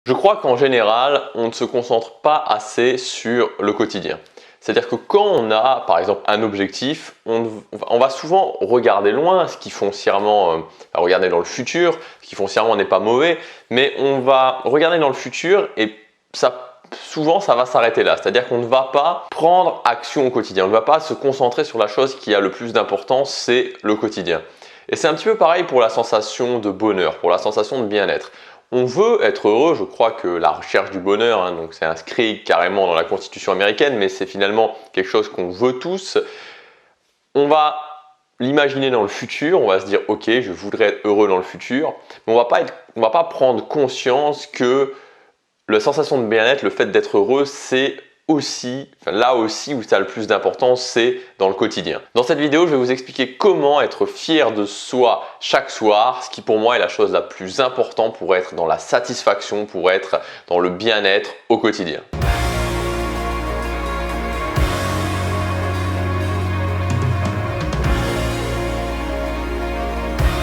Je crois qu'en général, on ne se concentre pas assez sur le quotidien. C'est-à-dire que quand on a, par exemple, un objectif, on va souvent regarder loin, ce qui foncièrement, regarder dans le futur, ce qui foncièrement n'est pas mauvais, mais on va regarder dans le futur et souvent ça va s'arrêter là. C'est-à-dire qu'on ne va pas prendre action au quotidien, on ne va pas se concentrer sur la chose qui a le plus d'importance, c'est le quotidien. Et c'est un petit peu pareil pour la sensation de bonheur, pour la sensation de bien-être. On veut être heureux, je crois que la recherche du bonheur, donc c'est inscrit carrément dans la Constitution américaine, mais c'est finalement quelque chose qu'on veut tous. On va l'imaginer dans le futur, on va se dire ok, je voudrais être heureux dans le futur, mais on va pas prendre conscience que la sensation de bien-être, le fait d'être heureux, c'est là aussi où ça a le plus d'importance, c'est dans le quotidien. Dans cette vidéo, je vais vous expliquer comment être fier de soi chaque soir, ce qui pour moi est la chose la plus importante pour être dans la satisfaction, pour être dans le bien-être au quotidien.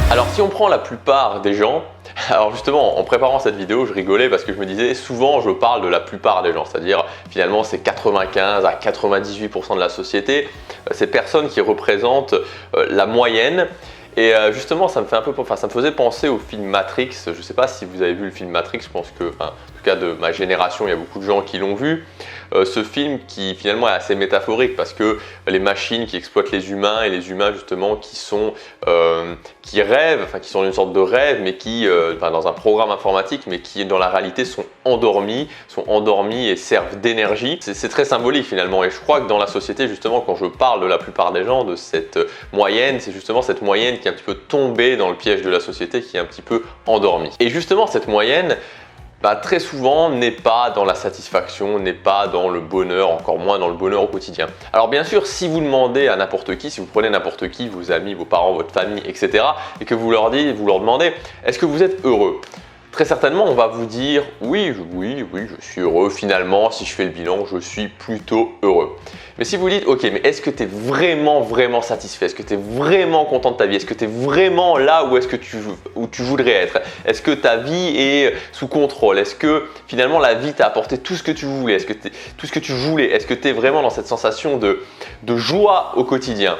Alors si on prend la plupart des gens, alors justement en préparant cette vidéo je rigolais parce que je me disais souvent je parle de la plupart des gens, c'est-à-dire finalement c'est 95 à 98% de la société, ces personnes qui représentent la moyenne. Et justement, ça me faisait penser au film Matrix. Je ne sais pas si vous avez vu le film Matrix, je pense que, en tout cas de ma génération, il y a beaucoup de gens qui l'ont vu. Ce film qui finalement est assez métaphorique parce que les machines qui exploitent les humains et les humains justement qui rêvent, qui sont une sorte de rêve, mais dans un programme informatique, mais qui dans la réalité sont endormis et servent d'énergie. C'est très symbolique finalement. Et je crois que dans la société, justement, quand je parle de la plupart des gens, de cette moyenne, c'est justement cette moyenne qui est un petit peu tombée dans le piège de la société, qui est un petit peu endormie. Et justement, cette moyenne, très souvent n'est pas dans la satisfaction, n'est pas dans le bonheur, encore moins dans le bonheur au quotidien. Alors bien sûr, si vous demandez à n'importe qui, si vous prenez n'importe qui, vos amis, vos parents, votre famille, etc., et que vous leur demandez, est-ce que vous êtes heureux ? Très certainement, on va vous dire oui, je suis heureux. Finalement, si je fais le bilan, je suis plutôt heureux. Mais si vous dites, ok, mais est-ce que tu es vraiment satisfait? Est-ce que tu es vraiment content de ta vie? Est-ce que tu es vraiment là où tu voudrais être? Est-ce que ta vie est sous contrôle? Est-ce que finalement la vie t'a apporté tout ce que tu voulais? Est-ce que tu es vraiment dans cette sensation de joie au quotidien?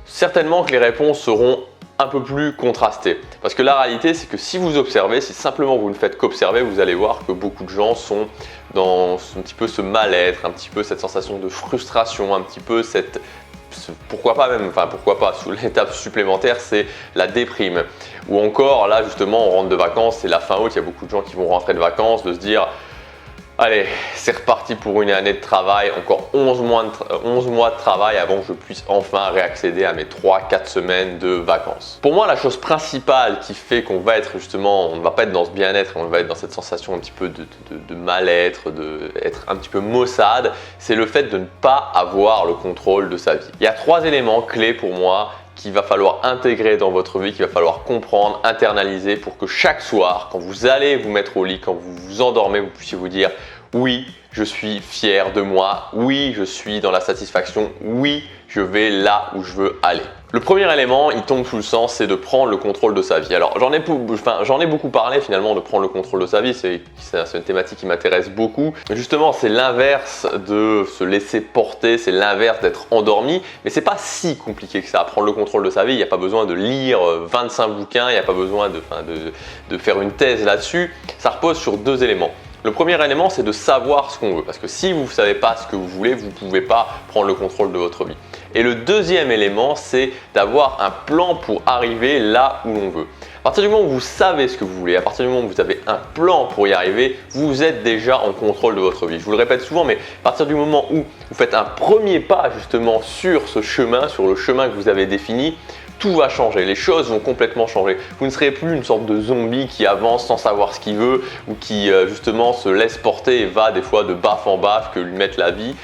Certainement que les réponses seront un peu plus contrastées. Parce que la réalité, c'est que si vous observez, si simplement vous ne faites qu'observer, vous allez voir que beaucoup de gens sont dans un petit peu ce mal-être, un petit peu cette sensation de frustration, un petit peu pourquoi pas, sous l'étape supplémentaire, c'est la déprime. Ou encore, là justement, on rentre de vacances, c'est la fin août, il y a beaucoup de gens qui vont rentrer de vacances, de se dire allez, c'est reparti pour une année de travail, encore 11 mois de travail avant que je puisse enfin réaccéder à mes 3-4 semaines de vacances. Pour moi, la chose principale qui fait qu'on va être justement, on ne va pas être dans ce bien-être, on va être dans cette sensation un petit peu de mal-être, d'être un petit peu maussade, c'est le fait de ne pas avoir le contrôle de sa vie. Il y a 3 éléments clés pour moi qu'il va falloir intégrer dans votre vie, qu'il va falloir comprendre, internaliser pour que chaque soir, quand vous allez vous mettre au lit, quand vous vous endormez, vous puissiez vous dire oui, je suis fier de moi, oui, je suis dans la satisfaction, oui, je vais là où je veux aller. Le premier élément, il tombe sous le sens, c'est de prendre le contrôle de sa vie. Alors j'en ai beaucoup parlé finalement de prendre le contrôle de sa vie, c'est une thématique qui m'intéresse beaucoup. Justement, c'est l'inverse de se laisser porter, c'est l'inverse d'être endormi, mais c'est pas si compliqué que ça. Prendre le contrôle de sa vie, il n'y a pas besoin de lire 25 bouquins, il n'y a pas besoin de faire une thèse là-dessus. Ça repose sur 2 éléments. Le premier élément, c'est de savoir ce qu'on veut. Parce que si vous ne savez pas ce que vous voulez, vous ne pouvez pas prendre le contrôle de votre vie. Et le deuxième élément, c'est d'avoir un plan pour arriver là où l'on veut. À partir du moment où vous savez ce que vous voulez, à partir du moment où vous avez un plan pour y arriver, vous êtes déjà en contrôle de votre vie. Je vous le répète souvent, mais à partir du moment où vous faites un premier pas justement sur ce chemin, sur le chemin que vous avez défini, tout va changer, les choses vont complètement changer. Vous ne serez plus une sorte de zombie qui avance sans savoir ce qu'il veut ou qui justement se laisse porter et va des fois de baffe en baffe que lui mette la vie.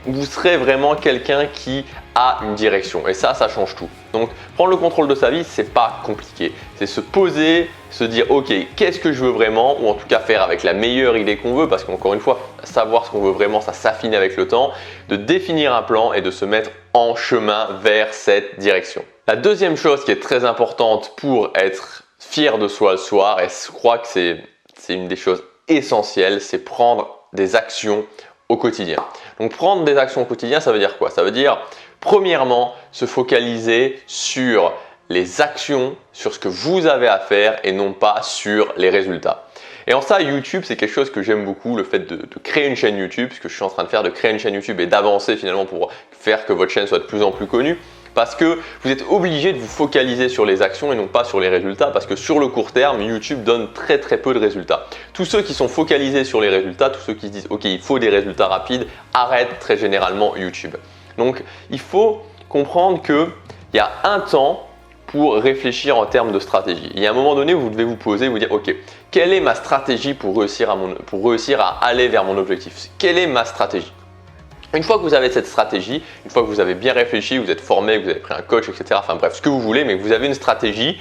Vous serez vraiment quelqu'un qui a une direction et ça change tout. Donc prendre le contrôle de sa vie, c'est pas compliqué. C'est se poser, se dire ok, qu'est-ce que je veux vraiment, ou en tout cas faire avec la meilleure idée qu'on veut, parce qu'encore une fois, savoir ce qu'on veut vraiment, ça s'affine avec le temps, de définir un plan et de se mettre en chemin vers cette direction. La deuxième chose qui est très importante pour être fier de soi le soir, et je crois que c'est c'est une des choses essentielles, c'est prendre des actions au quotidien. Donc prendre des actions au quotidien, ça veut dire quoi? Ça veut dire premièrement se focaliser sur les actions, sur ce que vous avez à faire et non pas sur les résultats. Et en ça, YouTube, c'est quelque chose que j'aime beaucoup, le fait de créer une chaîne YouTube, ce que je suis en train de faire, de créer une chaîne YouTube et d'avancer finalement pour faire que votre chaîne soit de plus en plus connue. Parce que vous êtes obligé de vous focaliser sur les actions et non pas sur les résultats, parce que sur le court terme, YouTube donne très peu de résultats. Tous ceux qui sont focalisés sur les résultats, tous ceux qui se disent « Ok, il faut des résultats rapides », arrêtent très généralement YouTube. Donc, il faut comprendre qu'il y a un temps pour réfléchir en termes de stratégie. Il y a un moment donné où vous devez vous poser, vous dire « Ok, quelle est ma stratégie pour réussir à aller vers mon objectif? Quelle est ma stratégie ?» Une fois que vous avez cette stratégie, une fois que vous avez bien réfléchi, vous êtes formé, vous avez pris un coach, etc. Enfin bref, ce que vous voulez, mais que vous avez une stratégie,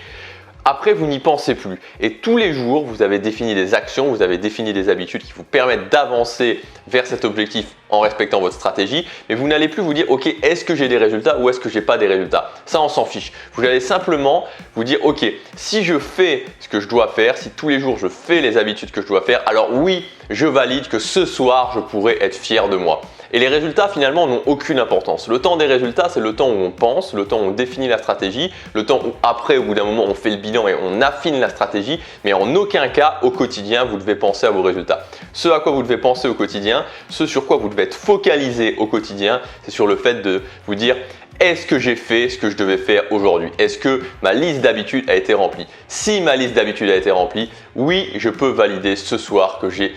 après vous n'y pensez plus. Et tous les jours, vous avez défini des actions, vous avez défini des habitudes qui vous permettent d'avancer vers cet objectif en respectant votre stratégie. Mais vous n'allez plus vous dire, ok, est-ce que j'ai des résultats ou est-ce que j'ai pas des résultats? Ça, on s'en fiche. Vous allez simplement vous dire, ok, si je fais ce que je dois faire, si tous les jours je fais les habitudes que je dois faire, alors oui, je valide que ce soir, je pourrais être fier de moi. Et les résultats finalement n'ont aucune importance. Le temps des résultats, c'est le temps où on pense, le temps où on définit la stratégie, le temps où après, au bout d'un moment, on fait le bilan et on affine la stratégie, mais en aucun cas, au quotidien, vous devez penser à vos résultats. Ce à quoi vous devez penser au quotidien, ce sur quoi vous devez être focalisé au quotidien, c'est sur le fait de vous dire est-ce que j'ai fait ce que je devais faire aujourd'hui? Est-ce que ma liste d'habitudes a été remplie? Si ma liste d'habitudes a été remplie, oui, je peux valider ce soir que j'ai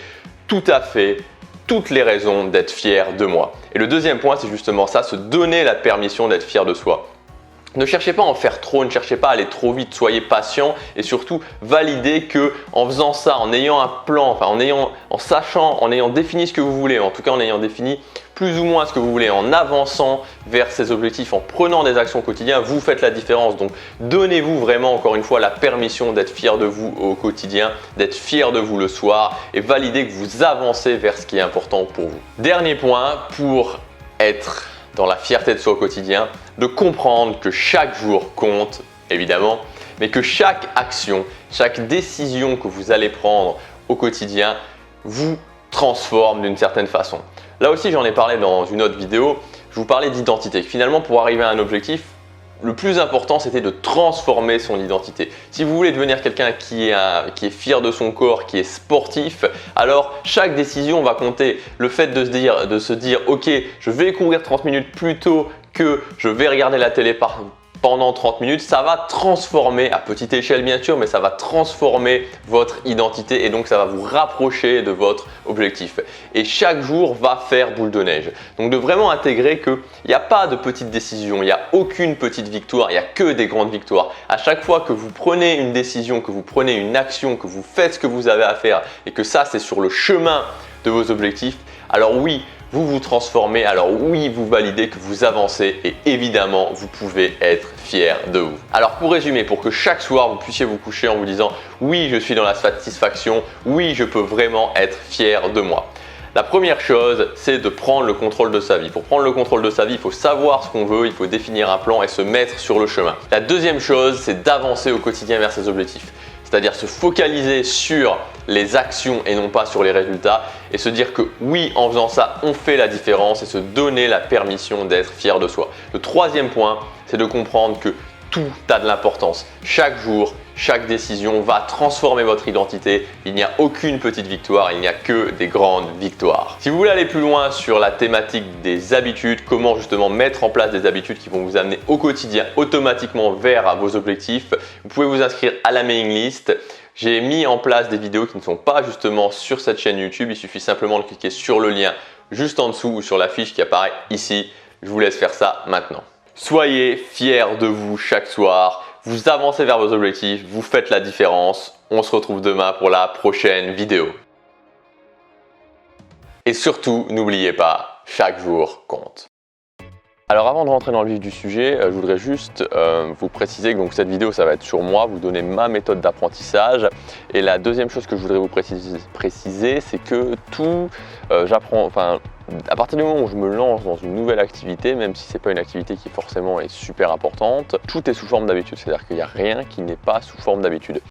tout à fait toutes les raisons d'être fier de moi. Et le deuxième point, c'est justement ça, se donner la permission d'être fier de soi. Ne cherchez pas à en faire trop, ne cherchez pas à aller trop vite, soyez patient et surtout validez que en faisant ça, en ayant un plan, en ayant défini ce que vous voulez, en tout cas en ayant défini plus ou moins ce que vous voulez, en avançant vers ces objectifs, en prenant des actions quotidiennes, vous faites la différence. Donc donnez-vous vraiment encore une fois la permission d'être fier de vous au quotidien, d'être fier de vous le soir et validez que vous avancez vers ce qui est important pour vous. Dernier point, pour être dans la fierté de soi au quotidien, de comprendre que chaque jour compte, évidemment, mais que chaque action, chaque décision que vous allez prendre au quotidien vous transforme d'une certaine façon. Là aussi, j'en ai parlé dans une autre vidéo, je vous parlais d'identité. Finalement, pour arriver à un objectif, le plus important, c'était de transformer son identité. Si vous voulez devenir quelqu'un qui est fier de son corps, qui est sportif, alors chaque décision va compter. Le fait de se dire, ok, je vais courir 30 minutes plus tôt que je vais regarder la télé pendant 30 minutes, ça va transformer, à petite échelle bien sûr, mais ça va transformer votre identité et donc ça va vous rapprocher de votre objectif. Et chaque jour va faire boule de neige. Donc de vraiment intégrer qu'il n'y a pas de petites décisions, il n'y a aucune petite victoire, il n'y a que des grandes victoires. À chaque fois que vous prenez une décision, que vous prenez une action, que vous faites ce que vous avez à faire et que ça c'est sur le chemin de vos objectifs, alors oui, vous vous transformez, alors oui, vous validez que vous avancez et évidemment, vous pouvez être fier de vous. Alors pour résumer, pour que chaque soir, vous puissiez vous coucher en vous disant « Oui, je suis dans la satisfaction, oui, je peux vraiment être fier de moi ». La première chose, c'est de prendre le contrôle de sa vie. Pour prendre le contrôle de sa vie, il faut savoir ce qu'on veut, il faut définir un plan et se mettre sur le chemin. La deuxième chose, c'est d'avancer au quotidien vers ses objectifs. C'est-à-dire se focaliser sur les actions et non pas sur les résultats et se dire que oui, en faisant ça, on fait la différence et se donner la permission d'être fier de soi. Le troisième point, c'est de comprendre que tout a de l'importance. Chaque jour, chaque décision va transformer votre identité. Il n'y a aucune petite victoire, il n'y a que des grandes victoires. Si vous voulez aller plus loin sur la thématique des habitudes, comment justement mettre en place des habitudes qui vont vous amener au quotidien automatiquement vers vos objectifs, vous pouvez vous inscrire à la mailing list. J'ai mis en place des vidéos qui ne sont pas justement sur cette chaîne YouTube. Il suffit simplement de cliquer sur le lien juste en dessous ou sur la fiche qui apparaît ici. Je vous laisse faire ça maintenant. Soyez fiers de vous chaque soir. Vous avancez vers vos objectifs, vous faites la différence. On se retrouve demain pour la prochaine vidéo. Et surtout, n'oubliez pas, chaque jour compte. Alors avant de rentrer dans le vif du sujet, je voudrais juste vous préciser que donc, cette vidéo ça va être sur moi, vous donner ma méthode d'apprentissage. Et la deuxième chose que je voudrais vous préciser, c'est que tout, à partir du moment où je me lance dans une nouvelle activité, même si ce n'est pas une activité qui forcément est super importante, tout est sous forme d'habitude. C'est-à-dire qu'il n'y a rien qui n'est pas sous forme d'habitude.